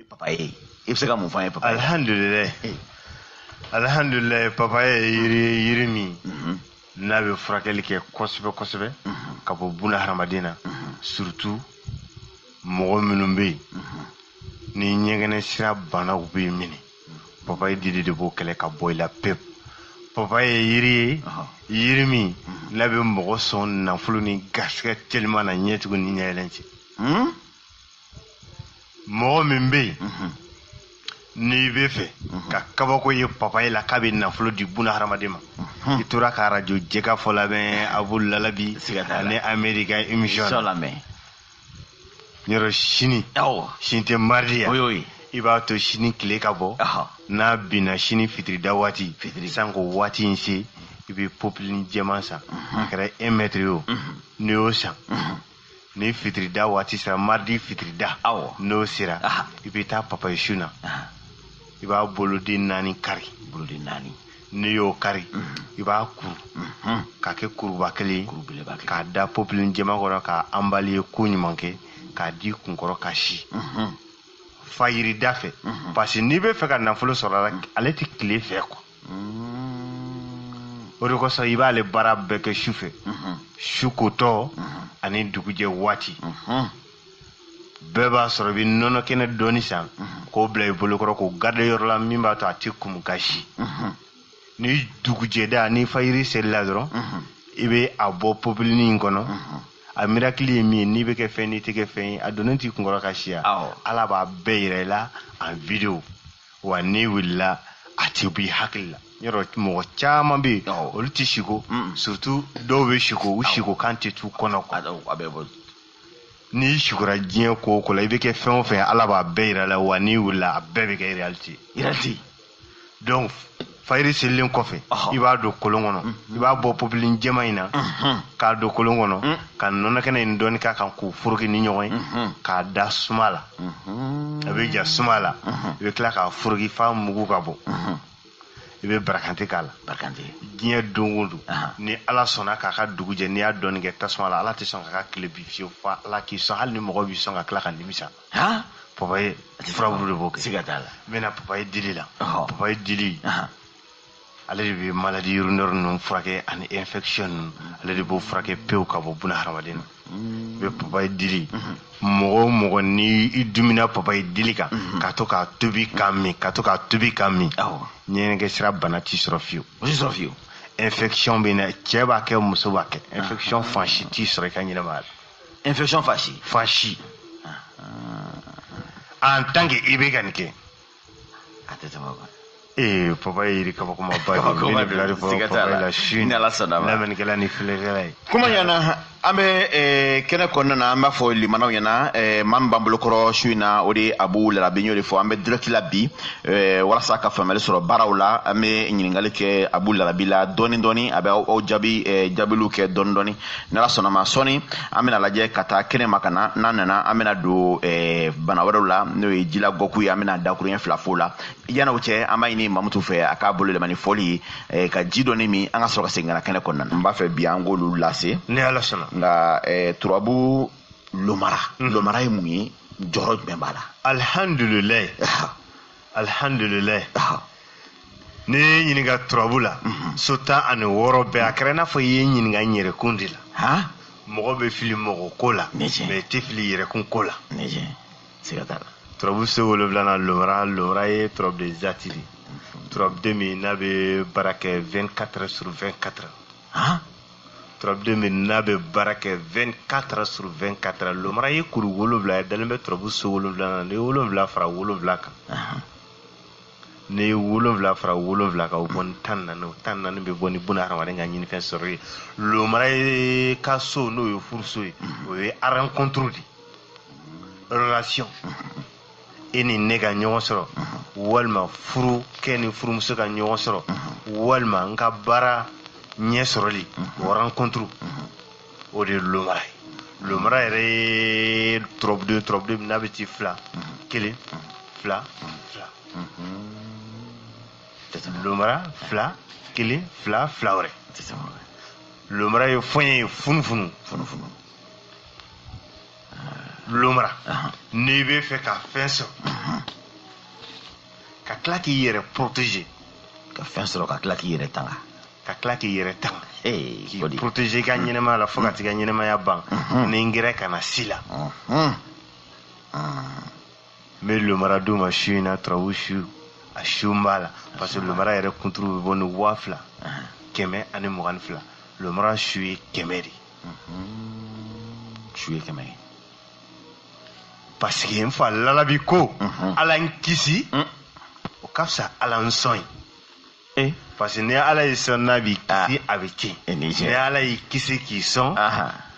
papa ye i bɛ se ka mun fɔ an ye papa ye. Alhamdulillah papa ye yiri min n'a bɛ furakɛli kɛ kosɛbɛ kosɛbɛ ka bɔ buna hadamaden na surtout mɔgɔ minnu bɛ yen ni ɲɛgɛnɛ sira banaw bɛ minɛ papa ye dili de b'o kɛlɛ ka bɔ i la pepu. papa ye yiri min n'a bɛ mɔgɔ sɔn nafolo ni garisɛgɛ telima na ɲɛtugu ni ɲɛyɛlɛn cɛ. mɔgɔ min bɛ yen n'i bɛ fɛ ka kabako ye papaye la k'a bɛ nafolo di buna hadamaden ma i tora ka radio jɛka fɔ lamɛn Abu Lalabi ani Amerika émission lamɛn yɔrɔ sini tɛ mardi ya i b'a to sini tile ka bɔ n'a binna sini fitirida waati sanko waati in se i bɛ popilini jɛman san a kɛra 1 mètre ye o n'i y'o san ni fitirida waati sera mardi fitirida n'o sera i bɛ taa papaye su na i b'a boloden 4 kari n'i y'o kari i b'a kuru k'a kɛ kuruba kelen k'a da popilini jɛman kɔnɔ k'a emballé ko ɲuman kɛ k'a di kunkɔrɔ ka si fajirida fɛ parce que n'i bɛ fɛ ka nafolo sɔrɔ ale tɛ tile fɛ quoi o de kosɔn i b'ale baara bɛɛ kɛ su fɛ su kotɔ ani dugujɛ waati bɛɛ b'a sɔrɔ i bɛ nɔnɔ kɛnɛ dɔɔni san k'o bila i bolokɔrɔ k'o garder yɔrɔ la min b'a to a tɛ kumu ka si ni dugujɛda ni fajiri selila dɔrɔn i bɛ a bɔ popilini in kɔnɔ a miracle ye min ye n'i bɛ kɛ fɛn n'i tɛ kɛ fɛn ye a donnen t'i kunkɔrɔ ka si ala b'a bɛɛ yira i la en vidéo wa n'i wulila a tɛ bɔ i hakili la yɔrɔ mɔgɔ caman bɛ yen olu tɛ siko surtout dɔw bɛ siko u siko kan tɛ t'u kɔnɔ quoi n'i sikora diɲɛ ko o ko la i bɛ kɛ fɛn o fɛn ala b'a bɛɛ yira i la wa n'i wulila a bɛɛ bɛ kɛ réalité donc fajiri selilen kɔfɛ i b'a don kolon kɔnɔ i b'a bɔ popilini jɛman in na k'a don kolon kɔnɔ ka nɔnɔ kɛnɛ in dɔɔni k'a kan k'o foroki ni ɲɔgɔn ye k'a da suma la a bɛ ja suma la i bɛ tila k'a foroki f'a mugu ka bɔ i bɛ barakante k'a la diɲɛ don o don ni ala sɔnna k'a ka dugu jɛ n'i y'a dɔɔni kɛ tasuma la ala tɛ sɔn k'a ka tile bin fiyewu fo ala k'i sɔn hali ni mɔgɔ b'i sɔn ka tila ka nimisa papaye furabulu de b'o kɛ n bɛna papaye dili la papaye dili ale de bɛ maladie urinaire ninnu furakɛ ani infection ninnu ale de b'o furakɛ pewu ka bɔ buna hadamaden na i bɛ papaye dili mɔgɔ o mɔgɔ ni i dumina papaye dili kan ka to k'a tobi k'a min ɲɛgɛnɛ sira bana t'i sɔrɔ fiyewu infection bɛ na cɛ b'a kɛ muso b'a kɛ infection fan si t'i sɔrɔ i ka ɲɛnamaya la infection fan si en tant que i bɛ ka nin kɛ a tɛ tɛmɛ o kan papa ye yiri kabakoma ba de ye bila de fɔ papa la su lamɛnnikɛla ni filɛkɛla ye kuma ɲɛna an bɛ kɛnɛ kɔnɔna na an b'a fɔ limanaw ɲɛna maa min b'an bolokɔrɔ su in na o de ye Abu Lalabi n y'o de fɔ an bɛ direct la bi walasa ka faamuyali sɔrɔ baaraw la an bɛ ɲininkali kɛ Abu Lalabi la dɔɔni dɔɔni a bɛ aw jaabiliw kɛ dɔɔni dɔɔni n'ala sɔnna ma sɔni an bɛna lajɛ ka taa kɛnɛ ma ka na n'an nana an bɛna don bana wɛrɛw la n'o ye jila gɔku ye an bɛna dakuruɲɛ 2 fo la yan'o cɛ an b'a ɲini Mamutu fɛ a k'a bolo yɛlɛma ni fɔli ye ka ji dɔɔni min an ka sɔrɔ ka segin ka na kɛnɛ kɔnɔna na n b'a fɛ bi an k'olu lase ni ala sɔnna nka turabu lomara ye mun ye jɔyɔrɔ jumɛn b'a la alhamdulilayi ne ye ɲininka turabu la so 16 bɛɛ a kɛra i n'a fɔ i ye ɲininka n yɛrɛkun de la mɔgɔ bɛ fili mɔgɔ ko la mais i tɛ fili yɛrɛkun ko la turabu so 7 lomara ye turabu de zati de turabu de min n'a bɛ baara kɛ 24 heures sur 24 turabu de min n'a bɛ baara kɛ 24 heures sur 24 lomara ye kuru 7 ye dalen bɛ turabu so 7 na ni 7 fara 7 kan ni 7 fara 7 kan o bɔ ni 14 bɛ bɔ ni buna hadamaden ka ɲinifɛn sɔrɔ ye lomara ye ka so n'o ye furuso ye o ye rencontre de relation e ni ne ka ɲɔgɔn sɔrɔ walima furu kɛ ni furumuso ka ɲɔgɔn sɔrɔ walima n ka baara ɲɛ sɔrɔli o rencontre o de ye lomara ye lomara yɛrɛ ye turabu n'a bɛ ci 2 1 2 lomara 2 1 2 wɛrɛ lomara ye fɔɲɛ ye funufunu lomara n'i bɛ fɛ ka fɛn sɔrɔ ka tila k'i yɛrɛ protéger ka fɛn sɔrɔ ka tila k'i yɛrɛ tanga ka tila k'i yɛrɛ tanga k'i protéger ka ɲɛnɛmaya la fo ka t'i ka ɲɛnɛmaya ban ni ngɛrɛ kana si la n bɛ lomara d'u ma su in na turabu su a su n b'a la parce que lomara yɛrɛ kunturu bɛ bɔ ni 2000 122 lomara su ye 100 de su ye 100 ye parce que n fa lalabi ko ala n kisi o ka fisa ala n sɔn ye parce que ni ala y'i sɔn n'a b'i kisi a bɛ tiɲɛ ni ala y'i kisi k'i sɔn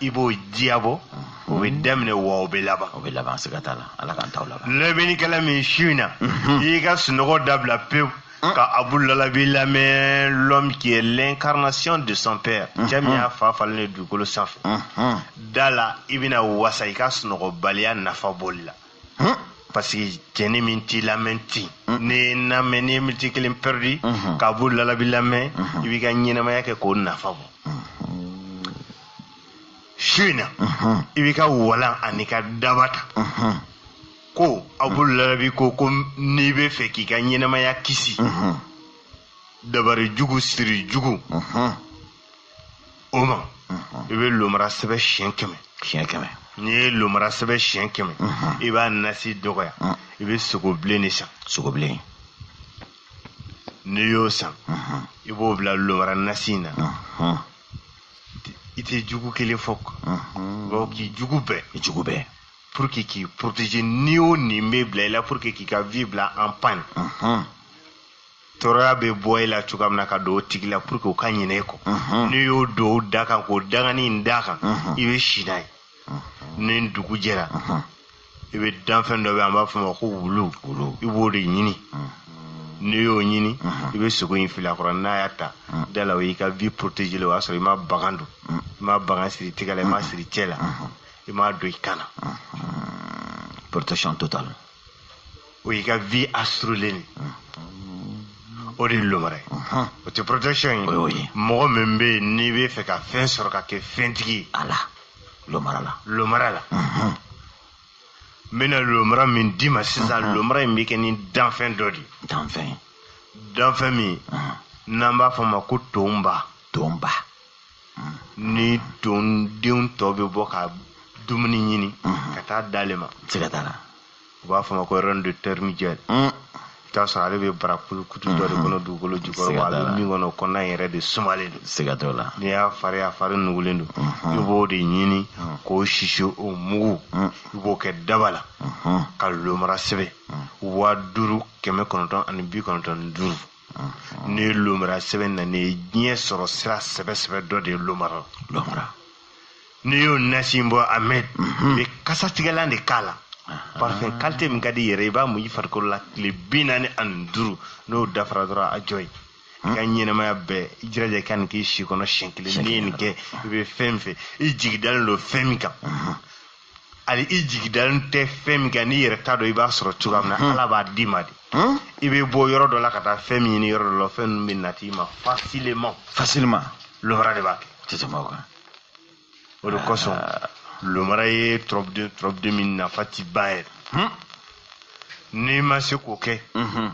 i b'o diyabɔ o bɛ daminɛ wa o bɛ laban siga t'a la ala k'an t'aw laban lɛbɛnnikɛla min su in na i y'i ka sunɔgɔ dabila pewu ka Abu Lalabi lamɛn l'homme qui est l'incarnation de son père cɛ min y'a fa falen de dugukolo sanfɛ da la i bɛna wasa i ka sunɔgɔbaliya nafa bɔli la parce que cɛni min t'i lamɛn ten n'i lamɛn n'i ye miniti 1 perdu ka Abu Lalabi lamɛn i b'i ka ɲɛnɛmaya kɛ k'o nafa bɔ su in na i b'i ka walan ani ka daba ta ko Abu Lalabi ko n'i bɛ fɛ k'i ka ɲɛnɛmaya kisi dabari jugu siri jugu o ma i bɛ lomara sɛbɛ siɲɛ 100 n'i ye lomara sɛbɛ siɲɛ 100 i b'a nasi dɔgɔya i bɛ sogobilen de san sogobilen n'i y'o san i b'o bila lomara nasi in na i tɛ jugu kelen fɔ k'i jugu bɛɛ pour que k'i protéger ni o nin bɛ bila i la pour que k'i ka vie bila en panne tɔɔrɔya bɛ bɔ i la cogoya min na ka don o tigi la pour que o ka ɲinɛ i kɔ n'i y'o don o da kan k'o dangani in da kan i bɛ si n'a ye ni dugu jɛra i bɛ danfɛn dɔ bɛ an b'a fɔ ma ko wulu i b'o de ɲini n'i y'o ɲini i bɛ sogo in fili a kɔrɔ n'a y'a ta da la o y'i ka vie protéger o y'a sɔrɔ i ma bagan don i ma bagan siri tɛgɛ la i ma siri cɛ la i ma don i kan na protection totale o y'i ka vie assurélen o de ye lomara ye o tɛ protection ye mɔgɔ min bɛ yen n'i bɛ fɛ ka fɛn sɔrɔ ka kɛ fɛntigi ye lomara la n bɛna lomara min d'i ma sisan lomara in bɛ kɛ ni danfɛn dɔ de ye danfɛn min n'an b'a fɔ ma ko tonba ni tondenw tɔ bɛ bɔ ka dumuni ɲini ka taa d'ale ma u b'a fɔ ma ko reine de terre migère i t'a sɔrɔ ale bɛ bara kutu dɔ de kɔnɔ dugukolo jukɔrɔ a bɛ min kɔnɔ kɔnɔna in yɛrɛ de sumalen don n'i y'a fari a fari nugulen don i b'o de ɲini k'o sisi o mugu i b'o kɛ daba la ka lomara sɛbɛn 5995 n'i ye lomara sɛbɛn na n'i ye diɲɛ sɔrɔ sira sɛbɛ dɔ de ye lomara n'i y'o nasi bɔ Ahmed i bɛ kasatigɛlan de k'a la parfum qualité min ka di yɛrɛ i b'a mu i farikolo la tile 45 n'o dafara dɔrɔn a jɔ ye i ka ɲɛnɛmaya bɛɛ i jiraja i ka nin k'i si kɔnɔ siɲɛ 1 n'i ye nin kɛ i bɛ fɛn min fɛ i jigi dalen don fɛn min kan hali i jigi dalen tɛ fɛn min kan n'i yɛrɛ t'a dɔn i b'a sɔrɔ cogoya min na ala b'a d'i ma de i bɛ bɔ yɔrɔ dɔ la ka taa fɛn min ɲini yɔrɔ dɔ la fɛn ninnu bɛ nati i ma facilement lomara de b'a kɛ o de kosɔn lomara ye tɔrɔbuden min nafa ti ban yɛrɛ n'i ma se k'o kɛ n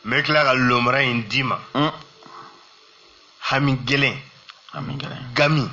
bɛ tila ka lomara in d'i ma hami gɛlɛn gami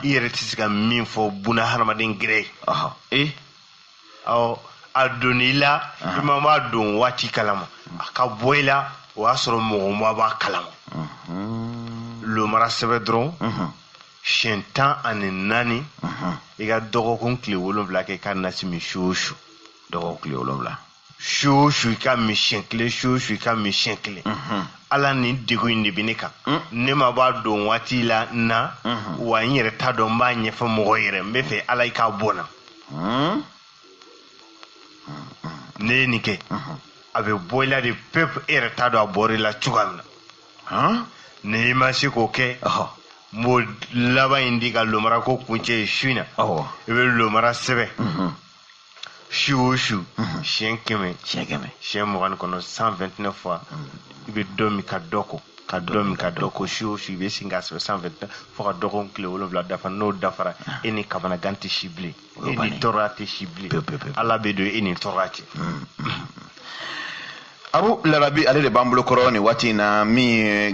i yɛrɛ tɛ se ka min fɔ buna hadamaden gɛrɛ ye a donni i la i ma b'a don waati kalama a ka bɔ i la o y'a sɔrɔ mɔgɔ ma b'a kalama lomara sɛbɛn dɔrɔn siɲɛ 14 i ka dɔgɔkun tile 7 kɛ i ka nasi min su o su dɔgɔkun tile 7 su o su i ka min siɲɛ 1 su o su i ka min siɲɛ 1 ala nin degun in de bɛ ne kan ne ma b'a don waati la na wa n yɛrɛ t'a dɔn n b'a ɲɛfɔ mɔgɔ yɛrɛ n bɛ fɛ ala i k'a bɔ na ne ye nin kɛ a bɛ bɔ i la de pepu e yɛrɛ t'a dɔn a bɔra i la cogoya min na ni i ma se k'o kɛ n b'o laban in di ka lomara ko kuncɛ ye su in na i bɛ lomara sɛbɛn su o su siɲɛ 100 siɲɛ 29 129 fois i bɛ dɔ min ka dɔ kɔ ka dɔn ka dɔ ko su o su i bɛ sin k'a sɛbɛn sanfɛ fo ka dɔgɔkun tile 7 dafa n'o dafara e ni kamanagan tɛ si bilen e ni tɔɔrɔya tɛ si bilen ala bɛ don e ni tɔɔrɔya cɛ. Abu Larabi ale de b'an bolo kɔrɔ nin waati in na min